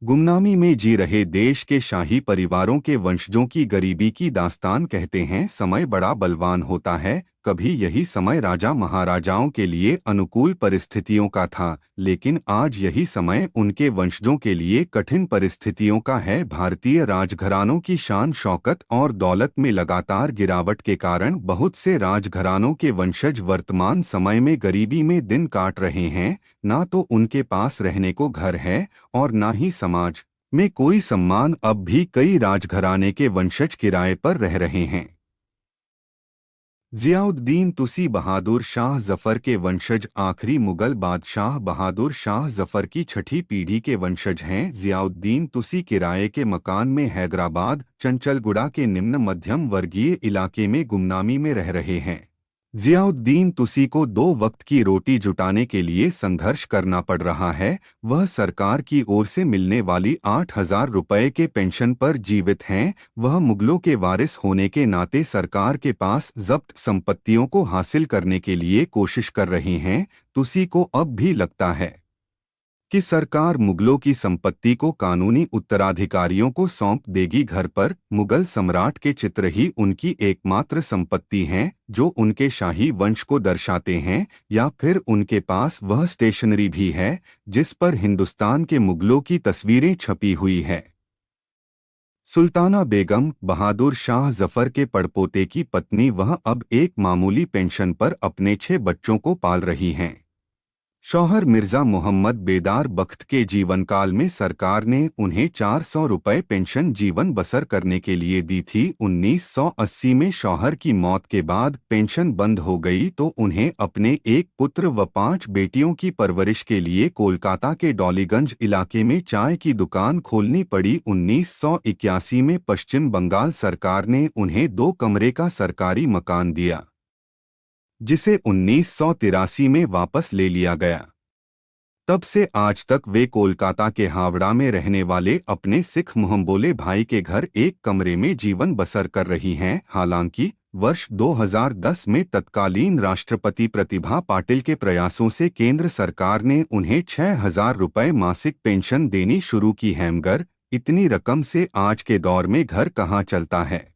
गुमनामी में जी रहे देश के शाही परिवारों के वंशजों की गरीबी की दास्तान कहते हैं। समय बड़ा बलवान होता है। कभी यही समय राजा महाराजाओं के लिए अनुकूल परिस्थितियों का था, लेकिन आज यही समय उनके वंशजों के लिए कठिन परिस्थितियों का है। भारतीय राजघरानों की शान शौकत और दौलत में लगातार गिरावट के कारण बहुत से राजघरानों के वंशज वर्तमान समय में गरीबी में दिन काट रहे हैं। ना तो उनके पास रहने को घर है और ना ही समाज में कोई सम्मान। अब भी कई राजघराने के वंशज किराए पर रह रहे हैं। जियाउद्दीन तुसी बहादुर शाह जफर के वंशज आखिरी मुगल बादशाह बहादुर शाह जफर की छठी पीढ़ी के वंशज हैं। जियाउद्दीन तुसी किराए के मकान में हैदराबाद चंचलगुड़ा के निम्न मध्यम वर्गीय इलाके में गुमनामी में रह रहे हैं। जियाउद्दीन तुसी को दो वक्त की रोटी जुटाने के लिए संघर्ष करना पड़ रहा है। वह सरकार की ओर से मिलने वाली 8,000 रुपये के पेंशन पर जीवित हैं। वह मुगलों के वारिस होने के नाते सरकार के पास जब्त संपत्तियों को हासिल करने के लिए कोशिश कर रहे हैं। तुसी को अब भी लगता है कि सरकार मुगलों की संपत्ति को कानूनी उत्तराधिकारियों को सौंप देगी। घर पर मुगल सम्राट के चित्र ही उनकी एकमात्र संपत्ति हैं, जो उनके शाही वंश को दर्शाते हैं। या फिर उनके पास वह स्टेशनरी भी है जिस पर हिंदुस्तान के मुगलों की तस्वीरें छपी हुई है। सुल्ताना बेगम बहादुर शाह जफर के पड़पोते की पत्नी, वह अब एक मामूली पेंशन पर अपने 6 बच्चों को पाल रही हैं। शौहर मिर्जा मोहम्मद बेदार बख्त के जीवनकाल में सरकार ने उन्हें 400 रुपये पेंशन जीवन बसर करने के लिए दी थी। 1980 में शौहर की मौत के बाद पेंशन बंद हो गई तो उन्हें अपने एक पुत्र व 5 बेटियों की परवरिश के लिए कोलकाता के डॉलीगंज इलाके में चाय की दुकान खोलनी पड़ी। 1981 में पश्चिम बंगाल सरकार ने उन्हें 2 कमरे का सरकारी मकान दिया, जिसे 1983 में वापस ले लिया गया। तब से आज तक वे कोलकाता के हावड़ा में रहने वाले अपने सिख मुहम्बोले भाई के घर एक कमरे में जीवन बसर कर रही हैं। हालांकि वर्ष 2010 में तत्कालीन राष्ट्रपति प्रतिभा पाटिल के प्रयासों से केंद्र सरकार ने उन्हें 6,000 रुपये मासिक पेंशन देनी शुरू की है, मगर इतनी रकम से आज के दौर में घर कहाँ चलता है।